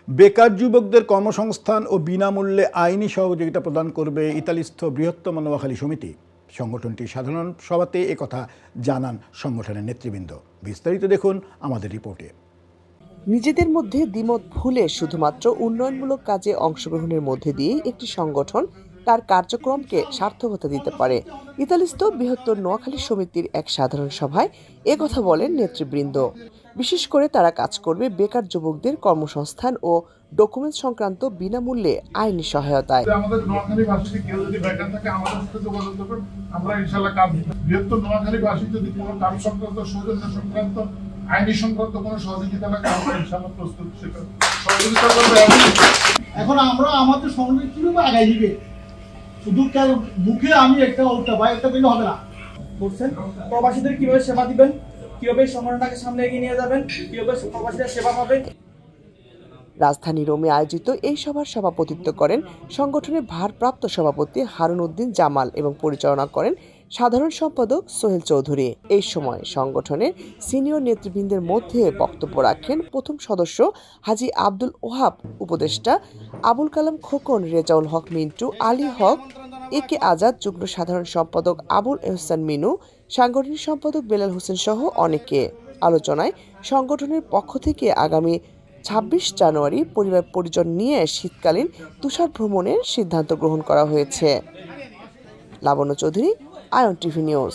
বেকার যুবকদের কর্মসংস্থান ও বিনামূল্যে আইনি সহযোগিতা প্রদান করবে ইতালিস্থ বৃহত্তম নোয়াখালী সমিতি। সংগঠনটির সাধারণ সভাতে একথা জানান সংগঠনের নেতৃবৃন্দ। বিস্তারিত দেখুন আমাদের রিপোর্টে। নিজেদের মধ্যে দ্বিমত ভুলে শুধুমাত্র উন্নয়নমূলক কাজে অংশগ্রহণের মধ্যে দিয়েই একটি সংগঠন তার কার্যক্রমকে সার্থকতা দিতে পারে। ইতালিস্থ বৃহত্তর নোয়াখালী সমিতির এক সাধারণ সভায় একথা বলেন নেতৃবৃন্দ। বিশেষ করে তারা কাজ করবে বেকার যুবকদের কর্মসংস্থান ও ডকুমেন্ট সংক্রান্ত বিনামূল্যে আইনি সহায়তায়। আমাদের নোয়াখালীবাসী কেউ যদি বেকার থাকে আমাদের সাথে যোগাযোগ করবেন, আমরা ইনশাআল্লাহ কাজ বৃহত্তর নোয়াখালীবাসী যদি কোনো কাজ সংক্রান্ত সৌজন্য সংক্রান্ত আইনি সংক্রান্ত কোনো সহযোগিতা লাগে আমরা ইনশাআল্লাহ প্রস্তুত সেটা সহযোগিতা করবে। এখন আমরা আমাদের সংগঠন কিভাবে আগাই দিবে, শুধু মুখে আমি একটা ওটা ভাই একটা পেলে হবে না। বলছেন প্রবাসীদের কিভাবে সেবা দিবেন, কিভাবে সংগঠনটাকে সামনে এগিয়ে নিয়ে যাবেন, কিভাবে প্রবাসীরা সেবা পাবে। রাজধানী রোমে আয়োজিত এই সভার সভাপতিত্ব করেন সংগঠনের ভারপ্রাপ্ত সভাপতি হারুন উদ্দিন জামাল এবং পরিচালনা করেন সাধারণ সম্পাদক সোহেল চৌধুরী। এই সময় সংগঠনের সিনিয়র নেতৃবৃন্দের মধ্যে বক্তব্য রাখেন প্রথম সদস্য হাজী আব্দুল ওহাব, উপদেষ্টা আবুল কালাম খোকন, রেজাউল হক মিন্টু, আলী হক, এ কে আজাদ, যুগ্ম সাধারণ সম্পাদক আবুল এহসান মিনু, সাংগঠনিক সম্পাদক বেলাল হোসেন সহ অনেকে। আলোচনায় সংগঠনের পক্ষ থেকে আগামী ২৬ জানুয়ারি পরিবার পরিজন নিয়ে শীতকালীন তুষার ভ্রমণের সিদ্ধান্ত গ্রহণ করা হয়েছে। লাবণ্য চৌধুরী, আয়ন টিভি নিউজ।